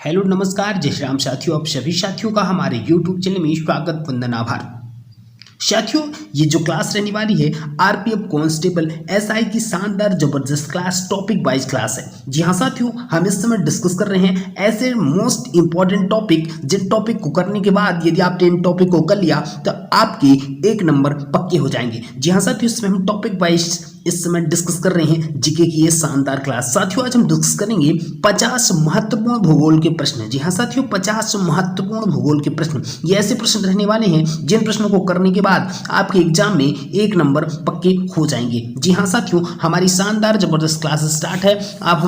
Hello नमस्कार जय श्री राम साथियों, आप सभी साथियों का हमारे YouTube चैनल में स्वागत वंदन आभार। साथियों, ये जो क्लास रहने वाली है आरपीएफ कांस्टेबल एसआई की शानदार जबरदस्त क्लास टॉपिक वाइज क्लास है। जी हाँ साथियों, हम इस समय डिस्कस कर रहे हैं ऐसे मोस्ट इंपॉर्टेंट टॉपिक जिन टॉपिक को करने के बाद यदि आपने इन टॉपिक को कर लिया तो आपके 1 नंबर पक्के हो जाएंगे। जी हाँ साथियों, इसमें हम टॉपिक वाइज इस समय डिस्कस कर रहे हैं जीके की ये शानदार क्लास। साथियों, आज हम डिस्कस करेंगे 50 महत्वपूर्ण भूगोल के प्रश्न। जी हाँ साथियों, 50 महत्वपूर्ण भूगोल के प्रश्न। ये ऐसे प्रश्न रहने वाले हैं जिन प्रश्नों को करने के बाद आपके एग्जाम में 1 नंबर पक्के हो जाएंगे। जी हाँ साथियों, हमारी शानदार जबरदस्त क्लास स्टार्ट है। आप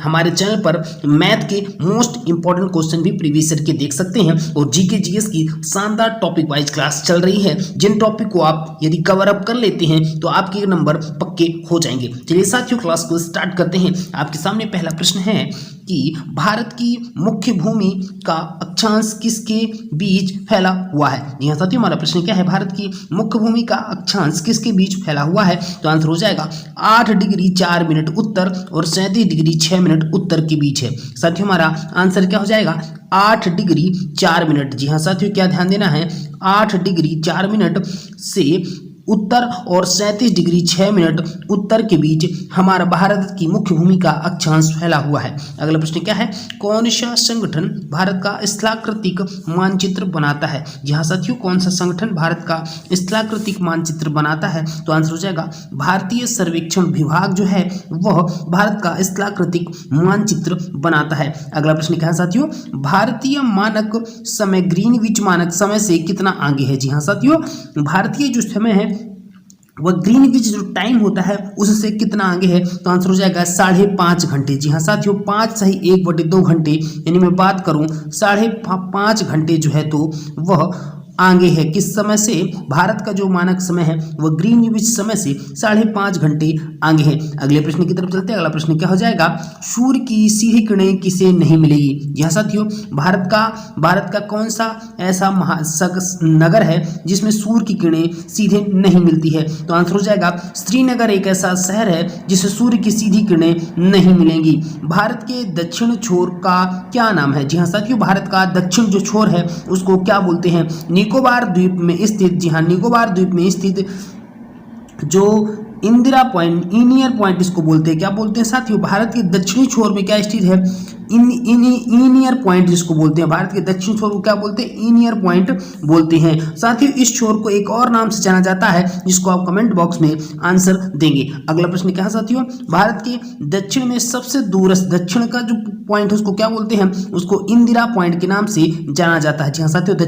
हमारे चैनल पर मैथ के मोस्ट इंपॉर्टेंट क्वेश्चन भी प्रीवियस ईयर के देख सकते हैं और जीके जीएस की शानदार टॉपिक वाइज क्लास चल रही है। जिन टॉपिक को आप यदि कवर अप कर लेते हैं तो आपके 1 नंबर पक्के हो जाएंगे। चलिए साथियों, क्लास को स्टार्ट करते हैं। आपके सामने पहला प्रश्न है कि भारत की मुख्य भूमि का अक्षांश किसके बीच फैला हुआ है। यहाँ साथियों, हमारा प्रश्न क्या है, भारत की मुख्य भूमि का अक्षांश किसके बीच फैला हुआ है। तो आंसर हो जाएगा 8 डिग्री 4 मिनट उत्तर और 37 डिग्री 6 मिनट उत्तर के बीच है। साथियों, हमारा आंसर क्या हो जाएगा, 8 डिग्री 4 मिनट। जी हाँ साथियों, क्या ध्यान देना है, 8 डिग्री 4 मिनट से उत्तर और 37 डिग्री 6 मिनट उत्तर के बीच हमारा भारत की मुख्य भूमि का अक्षांश फैला हुआ है। अगला प्रश्न क्या है, कौन सा संगठन भारत का स्थलाकृतिक मानचित्र बनाता है। जी हाँ साथियों, कौन सा संगठन भारत का स्थलाकृतिक मानचित्र बनाता है। तो आंसर हो जाएगा भारतीय सर्वेक्षण विभाग जो है वह भारत का स्थलाकृतिक मानचित्र बनाता है। अगला प्रश्न क्या है साथियों, भारतीय मानक समय ग्रीनविच मानक समय से कितना आगे है। जी हाँ साथियों, भारतीय जो समय है वह ग्रीनविच जो टाइम होता है उससे कितना आगे है। तो आंसर हो जाएगा 5.5 घंटे। जी हाँ साथियों, 5 सही 1/2 घंटे, यानी मैं बात करूं 5.5 घंटे जो है तो वह आगे है। किस समय से, भारत का जो मानक समय है वह ग्रीनविच समय से 5.5 घंटे आगे है। अगले प्रश्न की तरफ चलते हैं। अगला प्रश्न क्या हो जाएगा, सूर्य की सीधी किरणें किसे नहीं मिलेगी। जी हाँ साथियों, भारत का कौन सा ऐसा नगर है जिसमें सूर्य की किरणें सीधे नहीं मिलती है। तो आंसर हो जाएगा श्रीनगर एक ऐसा शहर है जिसे सूर्य की सीधी किरणें नहीं मिलेंगी। भारत के दक्षिण छोर का क्या नाम है। जी हाँ साथियों, भारत का दक्षिण जो छोर है उसको क्या बोलते हैं, निकोबार द्वीप में स्थित। जी हाँ, निकोबार द्वीप में स्थित जो इंदिरा पॉइंट, इनियर पॉइंट इसको बोलते हैं। क्या बोलते हैं साथियों, भारत के दक्षिणी छोर में क्या स्थित है, इनियर पॉइंट जिसको बोलते हैं। भारत के दक्षिण छोर को क्या बोलते हैं, इनियर पॉइंट बोलते हैं। साथियों, इस छोर को एक और नाम से जाना जाता है जिसको आप कमेंट बॉक्स में आंसर देंगे। अगला प्रश्न क्या है साथियों, भारत के दक्षिण में सबसे दूरस्थ दक्षिण का जो पॉइंट है उसको क्या बोलते हैं, उसको इंदिरा पॉइंट के नाम से जाना जाता है। जी हाँ साथियों,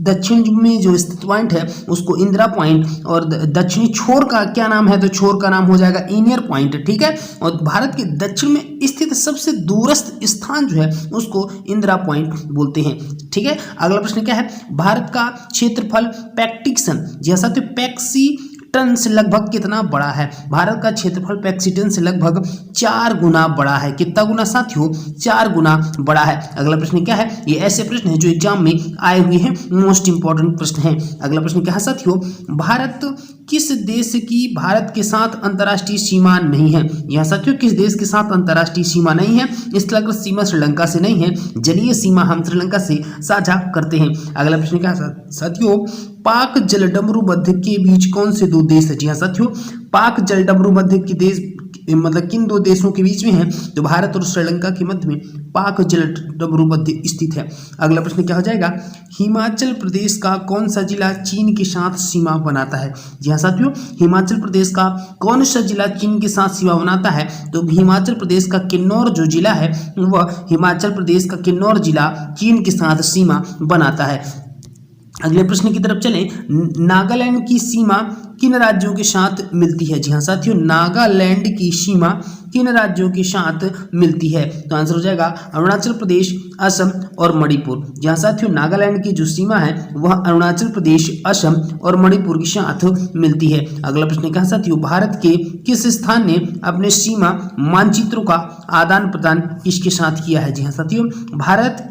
दक्षिण में जो स्थित पॉइंट है उसको इंदिरा पॉइंट और दक्षिणी छोर का क्या नाम है, तो छोर का नाम हो जाएगा इनियर पॉइंट। ठीक है, और भारत के दक्षिण में स्थित सबसे दूरस्थ स्थान जो है उसको इंदिरा पॉइंट बोलते हैं। ठीक है, अगला प्रश्न क्या है, भारत का क्षेत्रफल पैक्टिक्सन, जी हाँ साथियों, पैक्सीटन से लगभग कितना बड़ा है। भारत का क्षेत्रफल पैक्सीटन से लगभग 4 गुना बड़ा है। कितना गुना साथियों, 4 गुना बड़ा है। अगला प्रश्न क्या है, ये ऐसे प्रश्न है जो एग्जाम में आए हुए हैं, मोस्ट इंपॉर्टेंट प्रश्न है। अगला प्रश्न क्या है साथियों, भारत किस देश की भारत के साथ अंतर्राष्ट्रीय सीमा नहीं है। यह साथियों, किस देश के साथ अंतर्राष्ट्रीय सीमा नहीं है, स्थलग्र सीमा श्रीलंका से नहीं है, जलीय सीमा हम श्रीलंका से साझा करते हैं। अगला प्रश्न क्या है साथियों, पाक जलडमरू मध्य के बीच कौन से 2 देश है। जी हाँ साथियों, पाक जलडमरू मध्य के देश मतलब किन 2 देशों के बीच में है, तो भारत और श्रीलंका के मध्य में पाक जलडमरू मध्य स्थित है। अगला प्रश्न क्या हो जाएगा, हिमाचल प्रदेश का कौन सा जिला चीन के साथ सीमा बनाता है। जी हाँ साथियों, हिमाचल प्रदेश का कौन सा जिला चीन के साथ सीमा बनाता है, तो हिमाचल प्रदेश का किन्नौर जो जिला है वह हिमाचल प्रदेश का किन्नौर जिला चीन के साथ सीमा बनाता है। अगले प्रश्न की तरफ चलें, नागालैंड की सीमा किन राज्यों के साथ मिलती है। जी हाँ साथियों, नागालैंड की सीमा किन राज्यों के साथ मिलती है, तो आंसर हो जाएगा अरुणाचल प्रदेश, असम और मणिपुर। जहाँ साथियों नागालैंड की जो सीमा है वह अरुणाचल प्रदेश, असम और मणिपुर के साथ मिलती है। अगला प्रश्न क्या साथियों, भारत के किस स्थान ने अपने सीमा मानचित्रों का आदान प्रदान किसके साथ किया है। जी हाँ साथियों, भारत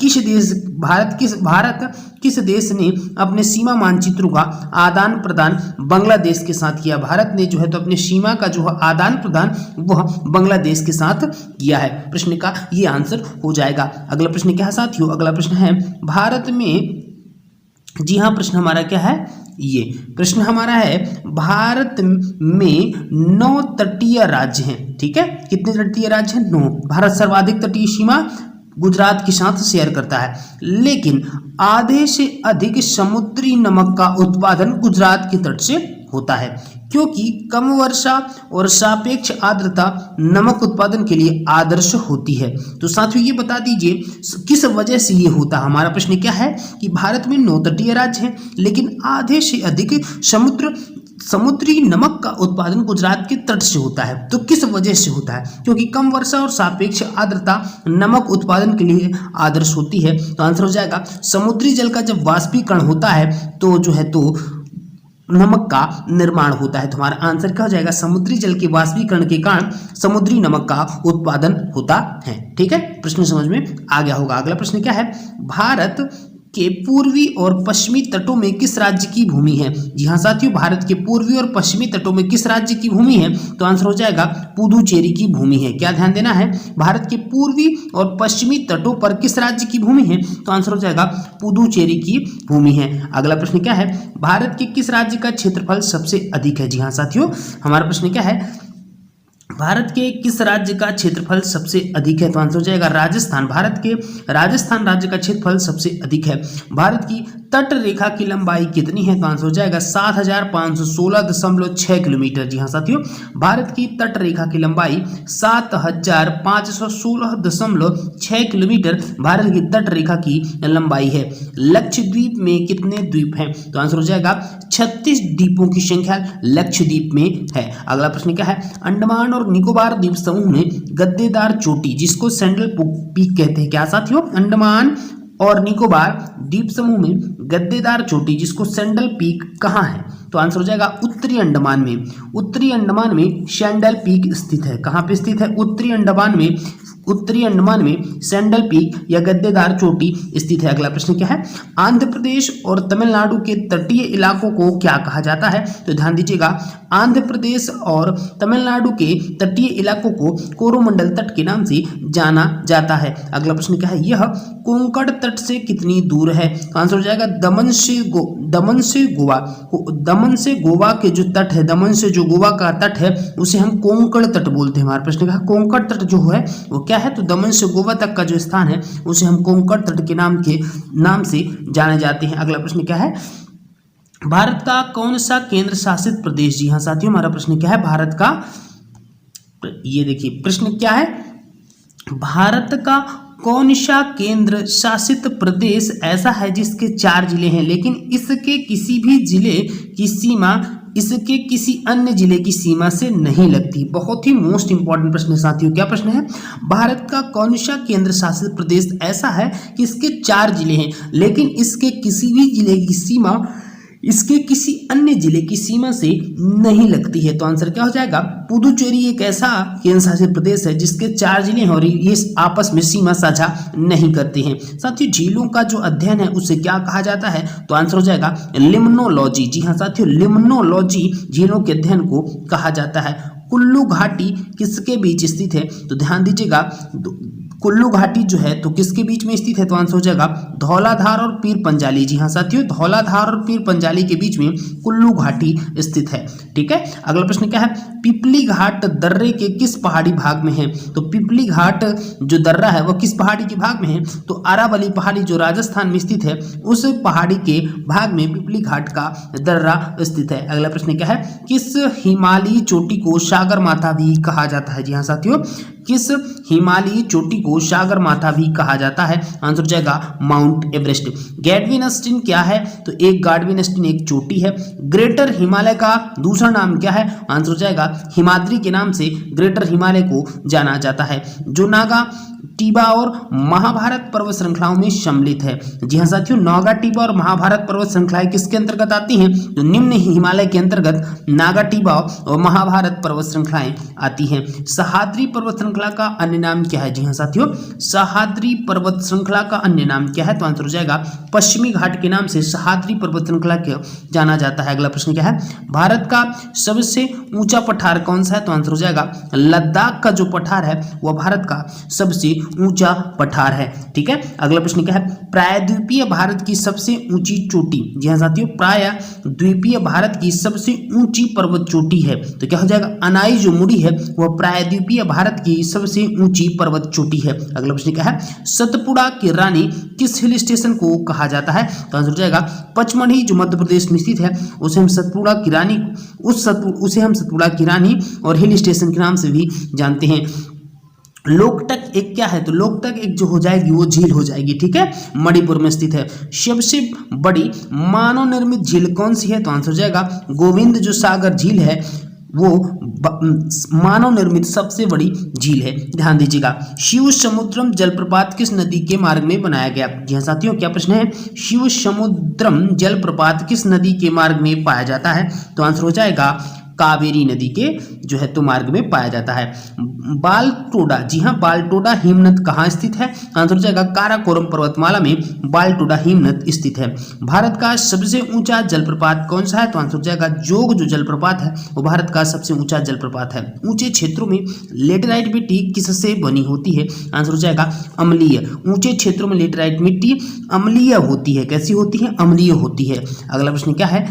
किस देश ने अपने सीमा मानचित्रों का आदान प्रदान बांग्लादेश बांग्लादेश के साथ किया। भारत ने जो है तो अपने सीमा का जो आदान प्रदान वह बांग्लादेश के साथ किया है। प्रश्न का ये आंसर हो जाएगा। अगला प्रश्न क्या है साथियों? अगला प्रश्न है भारत में, जी हाँ, प्रश्न हमारा क्या है? ये प्रश्न हमारा है भारत में 9 तटीय राज्य हैं। ठीक है, कितने तटीय राज्य हैं? 9। भारत सर्वाधिक तटीय सीमा गुजरात के साथ शेयर करता है, लेकिन आधे से अधिक समुद्री नमक का उत्पादन गुजरात के तट से होता है, क्योंकि कम वर्षा और सापेक्ष आर्द्रता नमक उत्पादन के लिए आदर्श होती है। तो साथियों ये बता दीजिए किस वजह से ये होता है। हमारा प्रश्न क्या है कि भारत में 9 तटीय राज्य हैं, लेकिन आधे से अधिक समुद्री नमक का उत्पादन गुजरात के तट से होता है। तो किस वजह से होता है? क्योंकि कम वर्षा और सापेक्ष आर्द्रता नमक उत्पादन के लिए आदर्श होती है। तो आंसर हो जाएगा समुद्री जल का जब वाष्पीकरण होता है तो जो है तो नमक का निर्माण होता है। तो हमारा आंसर क्या हो जाएगा? समुद्री जल के वाष्पीकरण के कारण समुद्री नमक का उत्पादन होता है। ठीक है, प्रश्न समझ में आ गया होगा। अगला प्रश्न क्या है? भारत के पूर्वी और पश्चिमी तटों में किस राज्य की भूमि है? जी हाँ साथियों, भारत के पूर्वी और पश्चिमी तटों में किस राज्य की भूमि है? तो आंसर हो जाएगा पुदुचेरी की भूमि है। क्या ध्यान देना है? भारत के पूर्वी और पश्चिमी तटों पर किस राज्य की भूमि है? तो आंसर हो जाएगा पुदुचेरी की भूमि है। अगला प्रश्न क्या है? भारत के किस राज्य का क्षेत्रफल सबसे अधिक है? जी हाँ साथियों, हमारा प्रश्न क्या है? भारत के किस राज्य का क्षेत्रफल सबसे अधिक है? तो आंसर हो जाएगा राजस्थान। भारत के राजस्थान राज्य का क्षेत्रफल सबसे अधिक है। भारत की तट रेखा की लंबाई कितनी है? तो आंसर हो जाएगा 7516.6 किलोमीटर। जी हाँ साथियों, भारत की तट रेखा की लंबाई 7516.6 किलोमीटर भारत की तट रेखा की लंबाई है। लक्षद्वीप में कितने द्वीप हैं? तो आंसर हो जाएगा 36 द्वीपों की संख्या लक्षद्वीप में है। अगला प्रश्न क्या है? अंडमान और निकोबार द्वीप समूह में गद्देदार चोटी जिसको सैंडल पीक कहते हैं। क्या साथियों? अंडमान और निकोबार द्वीप समूह में गद्देदार चोटी जिसको सैंडल पीक कहाँ है? तो आंसर हो जाएगा उत्तरी अंडमान में। उत्तरी अंडमान में सैंडल पीक स्थित है। कहाँ पे स्थित है? उत्तरी अंडमान में। उत्तरी अंडमान में सैंडल पीक या गद्देदार चोटी स्थित है। अगला प्रश्न क्या है? आंध्र प्रदेश और तमिलनाडु के तटीय इलाकों को क्या कहा जाता है? तो ध्यान दीजिएगा, आंध्र प्रदेश और तमिलनाडु के तटीय इलाकों को कोरोमंडल तट के नाम से जाना जाता है। अगला प्रश्न क्या है? यह कोंकण तट से कितनी दूर है? आंसर हो जाएगा दमन से गोवा के जो तट है, दमन से जो गोवा का तट है उसे हम कोंकण तट बोलते हैं। हमारे प्रश्न का कोंकण तट जो है वो क्या है? तो दमन से गोवा तक का जो स्थान है उसे हम कोंकण तट के नाम से जाने जाते हैं। अगला प्रश्न क्या है? भारत का कौन सा केंद्र शासित प्रदेश? जी हाँ साथियों, हमारा प्रश्न क्या है? भारत का, ये देखिए प्रश्न क्या है? भारत का कौन सा केंद्र शासित प्रदेश ऐसा है जिसके 4 जिले हैं लेकिन इसके किसी भी जिले की सीमा इसके किसी अन्य जिले की सीमा से नहीं लगती? बहुत ही मोस्ट इंपॉर्टेंट प्रश्न है साथियों। क्या प्रश्न है? भारत का कौन सा केंद्र शासित प्रदेश ऐसा है कि इसके 4 जिले हैं लेकिन इसके किसी भी जिले की सीमा इसके किसी अन्य जिले की सीमा से नहीं लगती है? तो आंसर क्या हो जाएगा? पुदुचेरी एक ऐसा केंद्र शासित प्रदेश है जिसके 4 जिले हैं और ये आपस में सीमा साझा नहीं करते हैं। साथियों, झीलों का जो अध्ययन है उसे क्या कहा जाता है? तो आंसर हो जाएगा लिम्नोलॉजी। जी हाँ साथियों, लिम्नोलॉजी झीलों के अध्ययन को कहा जाता है। कुल्लू घाटी किसके बीच स्थित है? तो ध्यान दीजिएगा, कुल्लू घाटी जो है तो किसके बीच में स्थित है? तो आंसर हो जाएगा धौलाधार और पीर पंजाली। जी हाँ साथियों, धौलाधार और पीर पंजाली के बीच में कुल्लू घाटी स्थित है। ठीक है, अगला प्रश्न क्या है? पिपली घाट दर्रे के किस पहाड़ी भाग में है? तो पिपली घाट जो दर्रा है वह किस पहाड़ी के भाग में है? तो अरावली पहाड़ी जो राजस्थान में स्थित है उस पहाड़ी के भाग में पिपली घाट का दर्रा स्थित है। अगला प्रश्न क्या है? किस हिमालयी चोटी को सागर माथा भी कहा जाता है? जी हाँ साथियों, किस हिमालयी चोटी को सागर माथा भी कहा जाता है? आंसर हो जाएगा माउंट एवरेस्ट। गैडविन क्या है? तो एक गाडविन एक चोटी है। ग्रेटर हिमालय का दूसरा नाम क्या है? आंसर हो जाएगा हिमाद्री के नाम से ग्रेटर हिमालय को जाना जाता है, जो नागा टीबा और महाभारत पर्वत श्रृंखलाओं में सम्मिलित है। जी हाँ साथियों, नागा टीबा और महाभारत पर्वत श्रृंखलाएं किसके अंतर्गत आती हैं? तो निम्न हिमालय के अंतर्गत नागा टीबा और महाभारत पर्वत श्रृंखलाएं आती हैं। सह्याद्री पर्वत श्रृंखला का अन्य नाम क्या है? जी हाँ साथियों, सह्याद्री पर्वत श्रृंखला का अन्य नाम क्या है? तो आंसर हो जाएगा पश्चिमी घाट के नाम से सह्याद्री पर्वत श्रृंखला को जाना जाता है। अगला प्रश्न क्या है? भारत का सबसे ऊंचा पठार कौन सा है? तो आंसर हो जाएगा लद्दाख का जो पठार है वह भारत का सबसे ऊंचा पठार है। ठीक है, अगला प्रश्न क्या है? प्रायद्वीपीय भारत की सबसे ऊंची चोटी। जी हाँ साथियों, प्रायद्वीपीय भारत की सबसे ऊंची पर्वत चोटी है, तो क्या हो जाएगा? अनाई जो मुड़ी है वह प्रायद्वीपीय भारत की सबसे ऊंची पर्वत चोटी है। अगला प्रश्न क्या है? सतपुड़ा की रानी किस हिल स्टेशन को कहा जाता है? तो आंसर हो जाएगा पचमढ़ी, जो मध्य प्रदेश में स्थित है उसे हम सतपुड़ा की रानी उसे हम सतपुड़ा की रानी और हिल स्टेशन के नाम से भी जानते हैं। लोकटक एक क्या है? तो लोकटक एक जो हो जाएगी वो झील हो जाएगी। ठीक है, मणिपुर में स्थित है। सबसे बड़ी मानव निर्मित झील कौन सी है? तो आंसर हो जाएगा गोविंद जो सागर झील है वो मानव निर्मित सबसे बड़ी झील है। ध्यान दीजिएगा, शिव समुद्रम जलप्रपात किस नदी के मार्ग में बनाया गया? जी हाँ साथियों, क्या प्रश्न है? शिव समुद्रम जलप्रपात किस नदी के मार्ग में पाया जाता है? तो आंसर हो जाएगा कावेरी नदी के जो है तो मार्ग में पाया जाता है। बालटोडा, जी हाँ, बालटोडा हिमनद कहाँ स्थित है? आंसर हो जाएगा काराकोरम पर्वतमाला में बालटोडा हिमनद स्थित है। भारत का सबसे ऊंचा जलप्रपात कौन सा है? तो आंसर हो जाएगा जोग जो जलप्रपात है वो भारत का सबसे ऊंचा जलप्रपात है। ऊंचे क्षेत्रों में लेटेराइट मिट्टी किससे बनी होती है? आंसर हो जाएगा अम्लीय। ऊंचे क्षेत्रों में लेटेराइट मिट्टी अम्लीय होती है। कैसी होती है? अम्लीय होती है। अगला प्रश्न क्या है?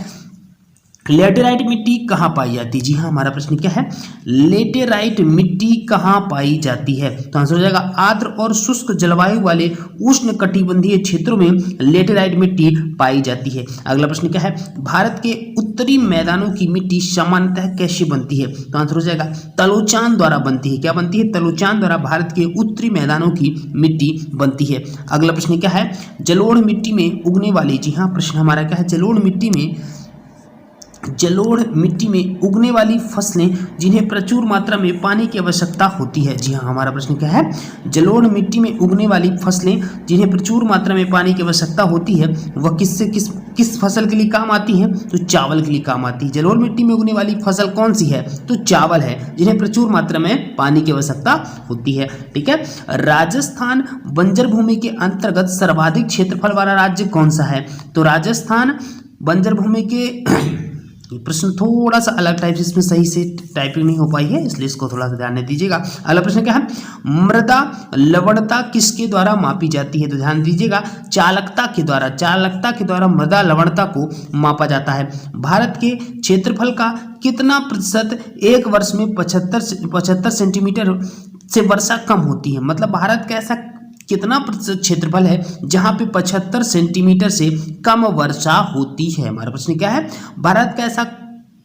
लेटेराइट मिट्टी कहाँ पाई जाती है? जी हाँ, हमारा प्रश्न क्या है? लेटेराइट मिट्टी कहाँ पाई जाती है? तो आंसर हो जाएगा आर्द्र और शुष्क जलवायु वाले उष्ण कटिबंधीय क्षेत्रों में लेटेराइट मिट्टी पाई जाती है। अगला प्रश्न क्या है? भारत के उत्तरी मैदानों की मिट्टी सामान्यतः कैसे बनती है? तो आंसर हो जाएगा तलोचान द्वारा बनती है। क्या बनती है? तलोचान द्वारा भारत के उत्तरी मैदानों की मिट्टी बनती है। अगला प्रश्न क्या है? जलोढ़ मिट्टी में उगने वाली, जी हाँ, प्रश्न हमारा क्या है? जलोढ़ मिट्टी में उगने वाली फसलें जिन्हें प्रचुर मात्रा में पानी की आवश्यकता होती है। जी हाँ, हमारा प्रश्न क्या है? जलोढ़ मिट्टी में उगने वाली फसलें जिन्हें प्रचुर मात्रा में पानी की आवश्यकता होती है वह किस फसल के लिए काम आती है? तो चावल के लिए काम आती है। जलोढ़ मिट्टी में उगने वाली फसल कौन सी है? तो चावल है, जिन्हें प्रचुर मात्रा में पानी की आवश्यकता होती है। ठीक है, राजस्थान बंजर भूमि के अंतर्गत सर्वाधिक क्षेत्रफल वाला राज्य कौन सा है? तो राजस्थान बंजर भूमि के ये प्रश्न थोड़ा सा अलग टाइप से, इसमें सही से टाइपिंग नहीं हो पाई है, इसलिए इसको थोड़ा सा ध्यान में दीजिएगा। अगला प्रश्न क्या है? मृदा लवणता किसके द्वारा मापी जाती है? तो ध्यान दीजिएगा, चालकता के द्वारा मृदा लवणता को मापा जाता है। भारत के क्षेत्रफल का कितना प्रतिशत एक वर्ष में 75 सेंटीमीटर से वर्षा कम होती है? मतलब भारत का ऐसा कितना प्रतिशत क्षेत्रफल है जहां पे 75 सेंटीमीटर से कम वर्षा होती है? हमारा प्रश्न क्या है? भारत का ऐसा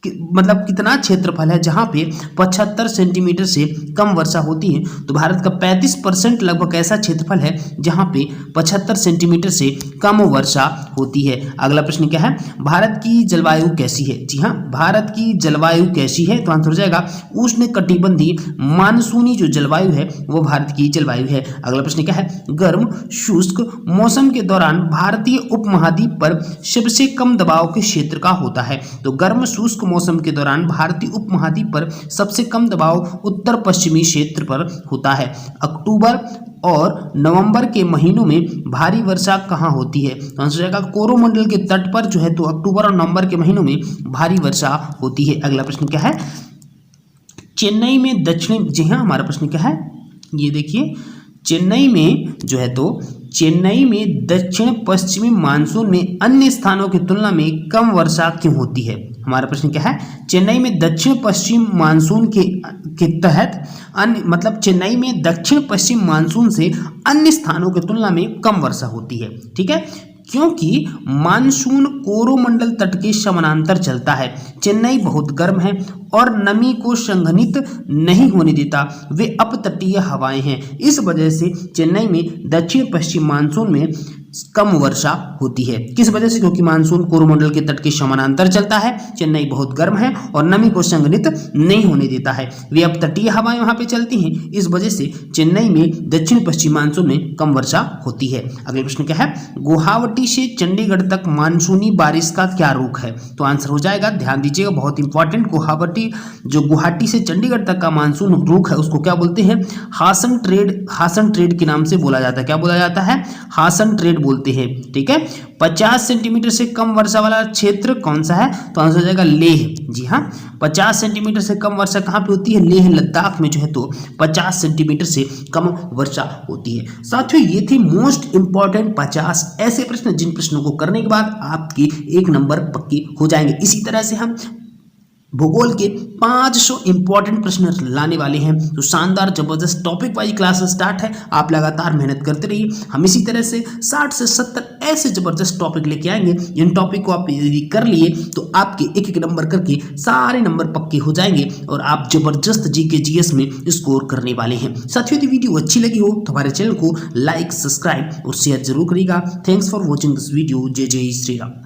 मतलब कितना क्षेत्रफल है जहां पे 75 सेंटीमीटर से कम वर्षा होती है? तो भारत का 35% लगभग ऐसा क्षेत्रफल है जहां पे 75 सेंटीमीटर से कम वर्षा होती है। अगला प्रश्न क्या है? भारत की जलवायु कैसी है? जी हाँ, भारत की जलवायु कैसी है? तो आंसर हो जाएगा उष्ण कटिबंधीय मानसूनी जो जलवायु है वो भारत की जलवायु है। अगला प्रश्न क्या है? गर्म शुष्क मौसम के दौरान भारतीय उपमहाद्वीप पर सबसे कम दबाव के क्षेत्र का होता है? तो गर्म शुष्क मौसम के दौरान भारतीय उपमहाद्वीप पर सबसे कम दबाव उत्तर पश्चिमी क्षेत्र पर होता है। अक्टूबर और नवंबर के महीनों में भारी वर्षा कहाँ होती है? तो आंसर जाएगा कोरोमंडल के तट पर जो है तो अक्टूबर और नवंबर के महीनों में भारी वर्षा होती है। अगला प्रश्न क्या है? चेन्नई में दक्षिणी, जी हाँ, हमारा प्रश्न क्या है? ये देखिए, चेन्नई में जो है तो चेन्नई में दक्षिण पश्चिमी मानसून में अन्य स्थानों की तुलना में कम वर्षा क्यों होती है? हमारा प्रश्न क्या है? चेन्नई में दक्षिण पश्चिम मानसून के तहत मतलब चेन्नई में दक्षिण पश्चिम मानसून से अन्य स्थानों की तुलना में कम वर्षा होती है। ठीक है, क्योंकि मानसून कोरोमंडल तट के समानांतर चलता है। चेन्नई बहुत गर्म है और नमी को संघनित नहीं होने देता। वे अपतटीय हवाएं हैं। इस वजह से चेन्नई में दक्षिण पश्चिम मानसून में कम वर्षा होती है। किस वजह से? क्योंकि मानसून कोरोमंडल के तट के समानांतर चलता है, चेन्नई बहुत गर्म है और नमी को संघनित नहीं होने देता है। वे अब तटीय हवाएं वहां पे चलती हैं, इस वजह से चेन्नई में दक्षिण पश्चिम मानसून में कम वर्षा होती है। अगले प्रश्न क्या है? गुवाहाटी से चंडीगढ़ तक मानसूनी बारिश का क्या रुख है? तो आंसर हो जाएगा, ध्यान दीजिएगा, बहुत इंपॉर्टेंट, गुवाहाटी से चंडीगढ़ तक का मानसून रुख है उसको क्या बोलते हैं? हासन ट्रेड के नाम से बोला जाता है। क्या बोला जाता है? हासन ट्रेड बोलते हैं। ठीक है, 50 सेंटीमीटर से कम वर्षा वाला क्षेत्र कौन सा है? तो आंसर हो जाएगा लेह। जी हाँ, 50 सेंटीमीटर से कम वर्षा कहाँ पे होती है? लेह लद्दाख में जो है तो 50 सेंटीमीटर से कम वर्षा होती है। साथियों, ये थे मोस्ट इंपॉर्टेंट 50 ऐसे प्रश्न जिन प्रश्नों को करने के बाद आपकी 1 नंबर पक्की हो जाएंगे। इसी तरह से हम भूगोल के 500 इंपॉर्टेंट प्रश्न लाने वाले हैं। तो शानदार जबरदस्त टॉपिक वाइज क्लास स्टार्ट है, आप लगातार मेहनत करते रहिए। हम इसी तरह से 60 से 70 ऐसे जबरदस्त टॉपिक लेके आएंगे, जिन टॉपिक को आप यदि कर लिए तो आपके एक एक नंबर करके सारे नंबर पक्के हो जाएंगे और आप जबरदस्त जीके जीएस में स्कोर करने वाले हैं। साथियों, यदि वीडियो अच्छी लगी हो तो हमारे चैनल को लाइक, सब्सक्राइब और शेयर जरूर करिएगा। Thanks for watching this video. जय जय श्री राम।